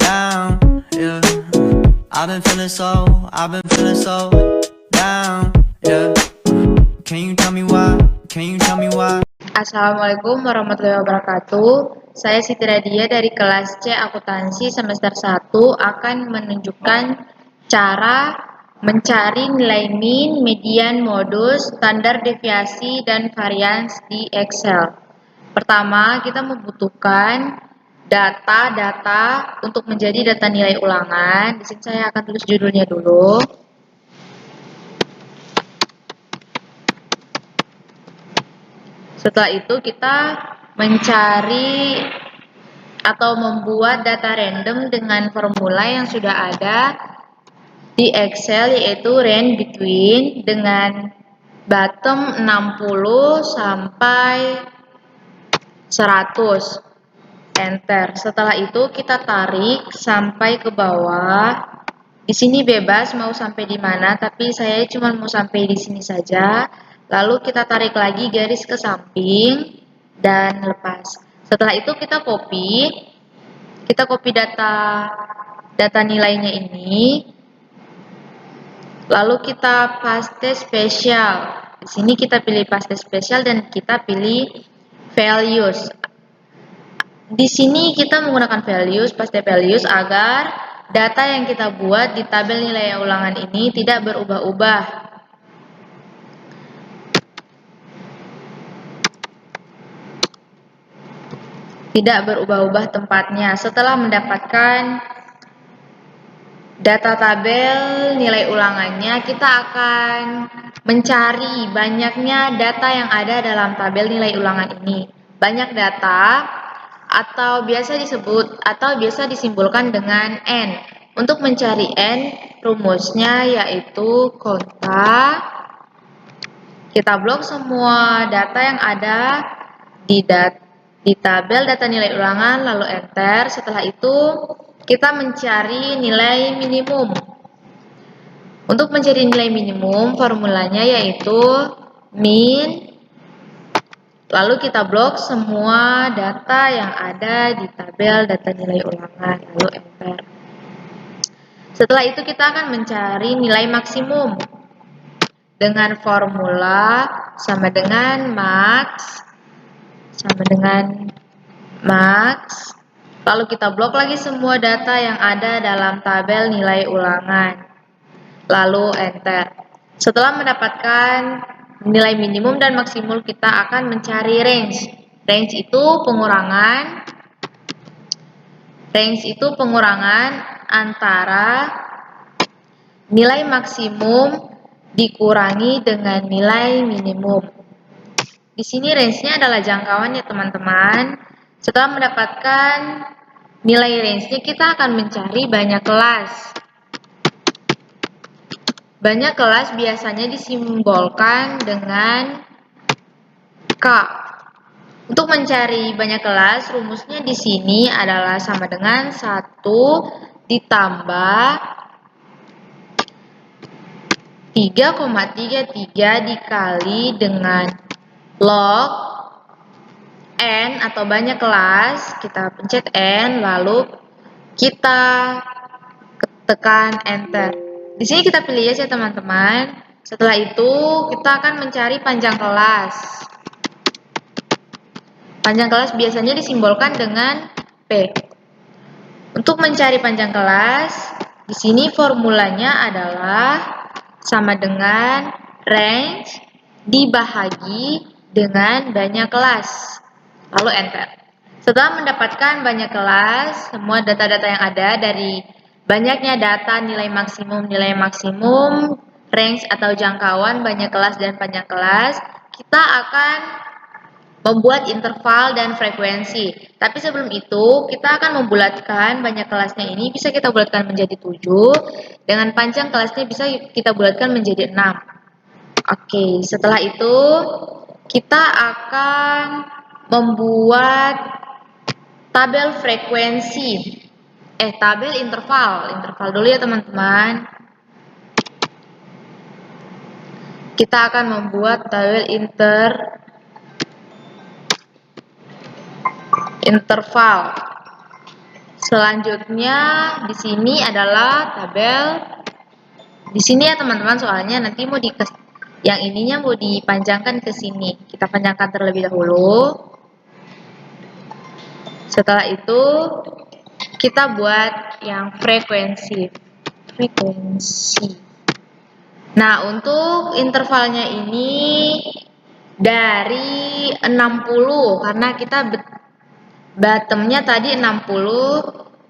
down, yeah. I've been feeling so down, yeah. Can you tell me why? Assalamualaikum warahmatullahi wabarakatuh. Saya Siti Radia dari kelas C Akuntansi semester 1 akan menunjukkan cara mencari nilai min, median, modus, standar deviasi, dan varians di Excel. Pertama, kita membutuhkan data-data untuk menjadi data nilai ulangan. Di sini saya akan tulis judulnya dulu. Setelah itu kita mencari atau membuat data random dengan formula yang sudah ada di Excel, yaitu range between dengan bottom 60 sampai 100. Enter. Setelah itu kita tarik sampai ke bawah. Di sini bebas mau sampai di mana, tapi saya cuma mau sampai di sini saja. Lalu kita tarik lagi garis ke samping dan lepas. Setelah itu kita copy data nilainya ini. Lalu kita paste spesial. Di sini kita pilih paste spesial dan kita pilih values. Di sini kita menggunakan values, paste values agar data yang kita buat di tabel nilai ulangan ini tidak berubah-ubah. Tidak berubah-ubah tempatnya. Setelah mendapatkan data tabel nilai ulangannya, kita akan mencari banyaknya data yang ada dalam tabel nilai ulangan ini. Banyak data atau biasa disimbolkan dengan N. Untuk mencari N, rumusnya yaitu konta. Kita blok semua data yang ada di tabel data nilai ulangan, lalu enter. Setelah itu kita mencari nilai minimum. Untuk mencari nilai minimum, formulanya yaitu min. Lalu kita blok semua data yang ada di tabel data nilai ulangan, lalu enter. Setelah itu kita akan mencari nilai maksimum dengan formula sama dengan max. Lalu kita blok lagi semua data yang ada dalam tabel nilai ulangan, lalu enter. Setelah mendapatkan nilai minimum dan maksimum, kita akan mencari range. Range itu pengurangan antara nilai maksimum dikurangi dengan nilai minimum. Di sini range-nya adalah jangkauan ya teman-teman. Setelah mendapatkan nilai range-nya, kita akan mencari banyak kelas. Banyak kelas biasanya disimbolkan dengan K. Untuk mencari banyak kelas, rumusnya di sini adalah sama dengan 1 ditambah 3,33 dikali dengan log N atau banyak kelas. Kita pencet N, lalu kita tekan enter. Di sini kita pilih yes ya teman-teman. Setelah itu kita akan mencari panjang kelas. Panjang kelas biasanya disimbolkan dengan P. Untuk mencari panjang kelas, di sini formulanya adalah sama dengan range dibahagi dengan banyak kelas. Lalu enter. Setelah mendapatkan banyak kelas, semua data-data yang ada dari banyaknya data nilai maksimum, range atau jangkauan banyak kelas dan panjang kelas, kita akan membuat interval dan frekuensi. Tapi sebelum itu, kita akan membulatkan banyak kelasnya ini, bisa kita bulatkan menjadi 7, dengan panjang kelasnya bisa kita bulatkan menjadi 6. Oke, setelah itu kita akan membuat tabel frekuensi. Tabel interval dulu ya teman-teman. Kita akan membuat tabel interval. Selanjutnya di sini adalah tabel. Di sini ya teman-teman, soalnya nanti yang ininya mau dipanjangkan ke sini. Kita panjangkan terlebih dahulu. Setelah itu kita buat yang frekuensi. Nah, untuk intervalnya ini dari 60 karena kita bottomnya tadi 60,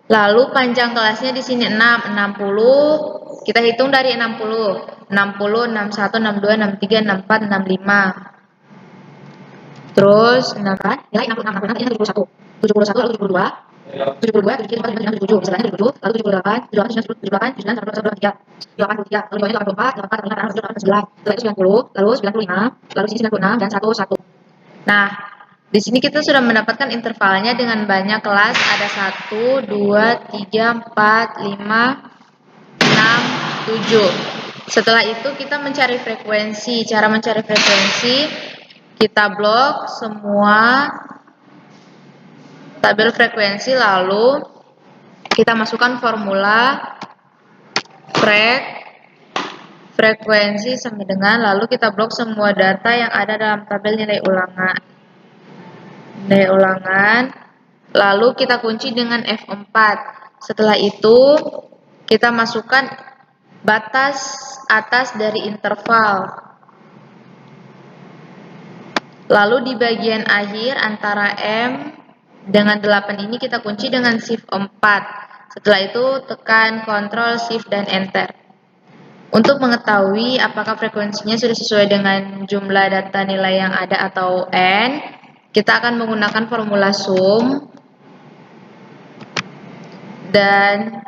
lalu panjang kelasnya di sini 60. Kita hitung dari 60, 61, 62, 63, 64, 65. Terus nilai 66, ini 71. 71 lalu 72. 72, 73, 74, 75, 77, misalnya 77, lalu 78, 78, 78, 79, 81, 83, 83, lalu bawahnya 84, 84, 85, 89, setelah itu 90, lalu 95, lalu sini 96, dan 11. Nah, di sini kita sudah mendapatkan intervalnya dengan banyak kelas, ada 1, 2, 3, 4, 5, 6, 7. Setelah itu kita mencari frekuensi. Cara mencari frekuensi, kita blok semua tabel frekuensi, lalu kita masukkan formula frekuensi sama dengan, lalu kita blok semua data yang ada dalam tabel nilai ulangan, lalu kita kunci dengan F4. Setelah itu kita masukkan batas atas dari interval, lalu di bagian akhir antara M dengan 8 ini kita kunci dengan Shift 4. Setelah itu tekan Ctrl, Shift, dan Enter. Untuk mengetahui apakah frekuensinya sudah sesuai dengan jumlah data nilai yang ada atau N, kita akan menggunakan formula sum dan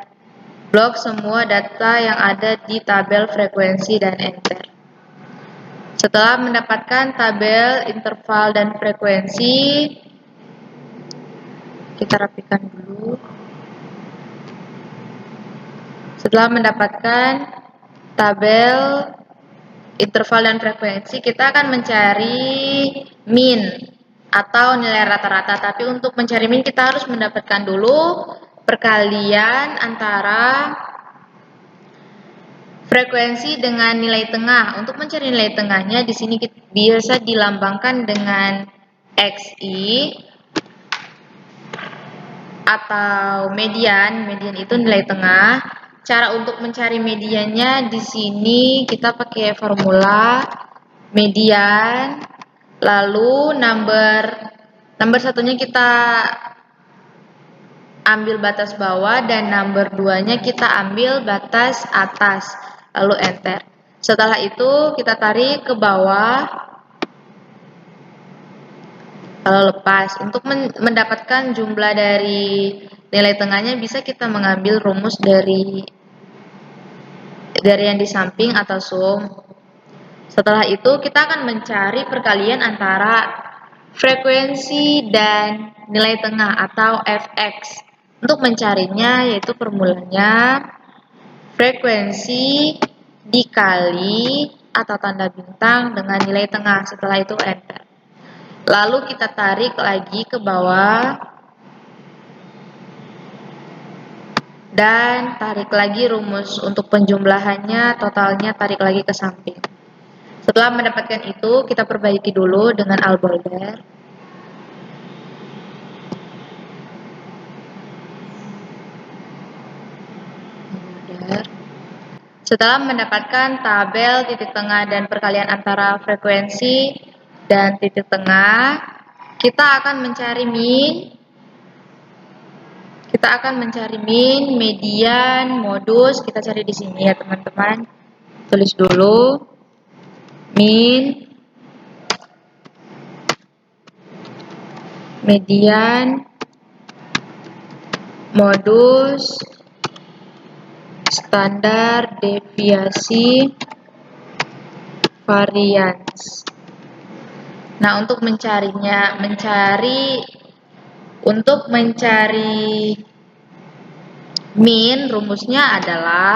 blok semua data yang ada di tabel frekuensi dan Enter. Setelah mendapatkan tabel interval dan frekuensi, kita rapikan dulu. Setelah mendapatkan tabel interval dan frekuensi, kita akan mencari min atau nilai rata-rata. Tapi untuk mencari min kita harus mendapatkan dulu perkalian antara frekuensi dengan nilai tengah. Untuk mencari nilai tengahnya di sini biasa dilambangkan dengan XI atau median. Median itu nilai tengah. Cara untuk mencari mediannya di sini kita pakai formula median, lalu number satunya kita ambil batas bawah dan number 2-nya kita ambil batas atas, lalu Enter. Setelah itu kita tarik ke bawah, lalu lepas. Untuk mendapatkan jumlah dari nilai tengahnya bisa kita mengambil rumus dari yang di samping atau sum. Setelah itu kita akan mencari perkalian antara frekuensi dan nilai tengah atau Fx. Untuk mencarinya yaitu formulanya frekuensi dikali atau tanda bintang dengan nilai tengah. Setelah itu Enter. Lalu kita tarik lagi ke bawah dan tarik lagi rumus untuk penjumlahannya, totalnya tarik lagi ke samping. Setelah mendapatkan itu, kita perbaiki dulu dengan Albolder. Setelah mendapatkan tabel titik tengah dan perkalian antara frekuensi dan titik tengah, kita akan mencari min. Kita akan mencari min, median, modus. Kita cari di sini ya teman-teman. Tulis dulu min, median, modus, standar, deviasi, varians. Nah, untuk untuk mencari min, rumusnya adalah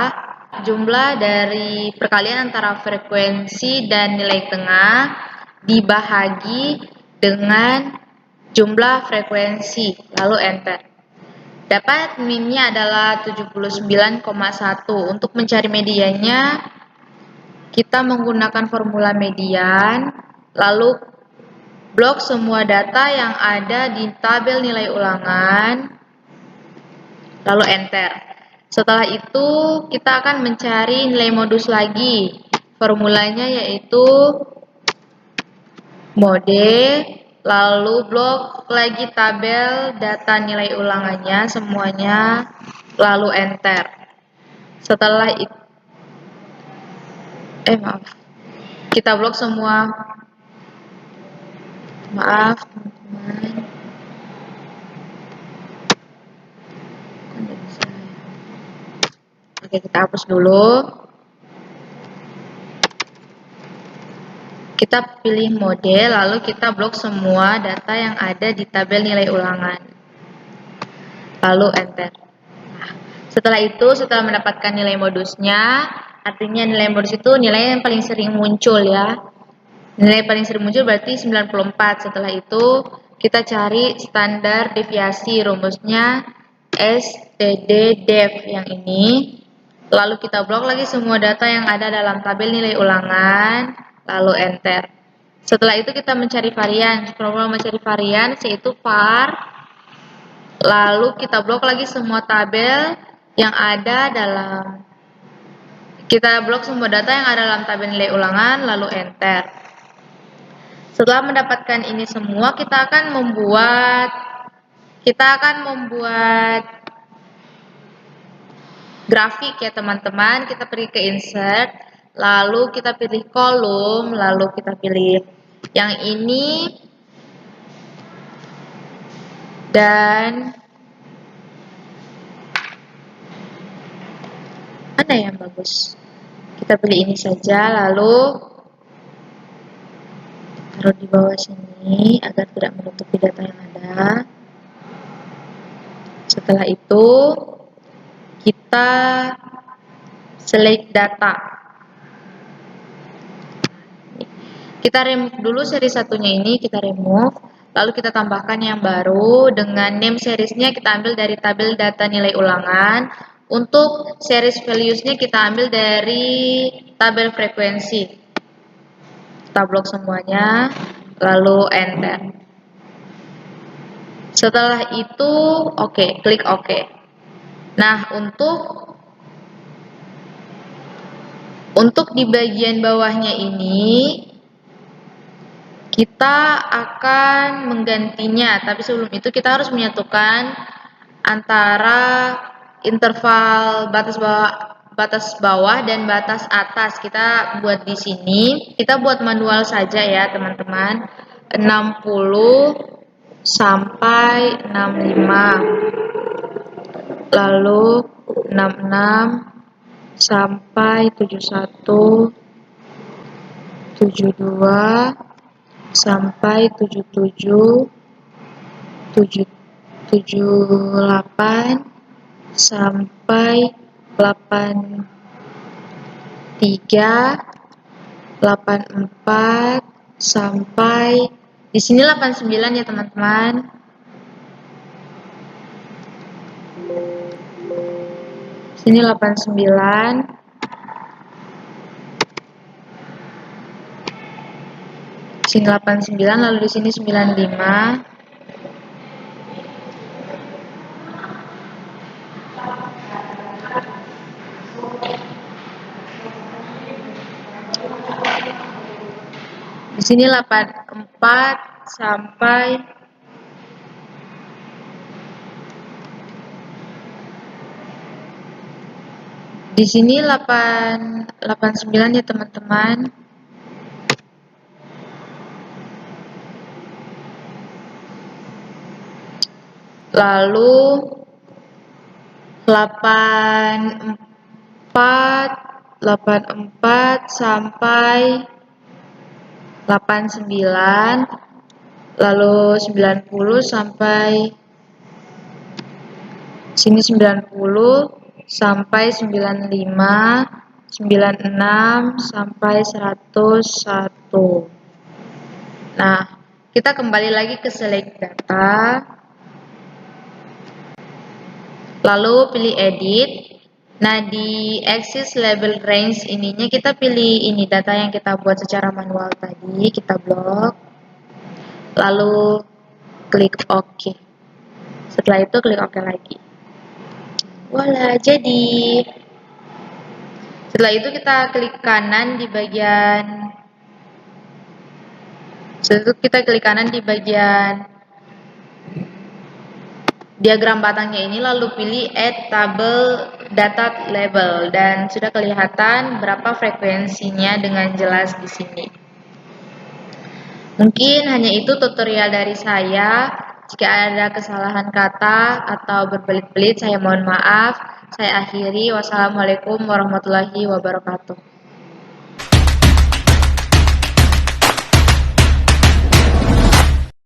jumlah dari perkalian antara frekuensi dan nilai tengah dibahagi dengan jumlah frekuensi, lalu Enter. dapat min-nya adalah 79,1. Untuk mencari mediannya, kita menggunakan formula median, lalu blok semua data yang ada di tabel nilai ulangan, lalu enter. Setelah itu, kita akan mencari nilai modus lagi. Formulanya yaitu mode, lalu blok lagi tabel data nilai ulangannya semuanya, lalu enter. Setelah itu, maaf, kita blok semua. Maaf teman-teman. Oke, kita hapus dulu. Kita pilih mode, lalu kita blok semua data yang ada di tabel nilai ulangan. Lalu enter. Setelah itu, setelah mendapatkan nilai modusnya, artinya nilai modus itu nilai yang paling sering muncul ya. Nilai paling sering muncul berarti 94. Setelah itu, kita cari standar deviasi, rumusnya STD-DEF yang ini. Lalu kita blok lagi semua data yang ada dalam tabel nilai ulangan, lalu enter. Setelah itu kita mencari varian. Formula mencari varian yaitu var, lalu kita blok lagi semua tabel yang ada dalam, kita blok semua data yang ada dalam tabel nilai ulangan, lalu enter. Setelah mendapatkan ini semua, kita akan membuat grafik ya teman-teman. Kita pergi ke insert, lalu kita pilih kolom, lalu kita pilih yang ini dan mana yang bagus. Kita pilih ini saja, lalu taruh di bawah sini agar tidak menutupi data yang ada. Setelah itu kita select data. Kita remove dulu seri satunya ini, kita remove. Lalu kita tambahkan yang baru dengan name seriesnya kita ambil dari tabel data nilai ulangan. Untuk series values-nya kita ambil dari tabel frekuensi. Kita blok semuanya, lalu enter. Setelah itu, klik OK. Nah, untuk di bagian bawahnya ini, kita akan menggantinya, tapi sebelum itu kita harus menyatukan antara interval batas bawah dan batas atas. Kita buat di sini, kita buat manual saja ya teman-teman. 60 sampai 65, lalu 66 sampai 71, 72 sampai 77, 78 sampai 83, 84 sampai di sini 89 ya teman-teman. Sini 89. Sini 89, lalu di sini 95. Di sini 84 sampai di sini 89 ya teman-teman. Lalu 84 sampai 89, lalu 90 sampai sini 90 sampai 95, 96 sampai 101. Nah, kita kembali lagi ke select data. Lalu pilih edit. Nah, di axis label range ininya kita pilih ini data yang kita buat secara manual tadi, kita blok. Lalu klik OK. Setelah itu klik OK lagi. Voila, jadi. Setelah itu kita klik kanan di bagian diagram batangnya ini, lalu pilih Add Table Data Label, dan sudah kelihatan berapa frekuensinya dengan jelas di sini. Mungkin hanya itu tutorial dari saya. Jika ada kesalahan kata atau berbelit-belit, saya mohon maaf. Saya akhiri. Wassalamualaikum warahmatullahi wabarakatuh.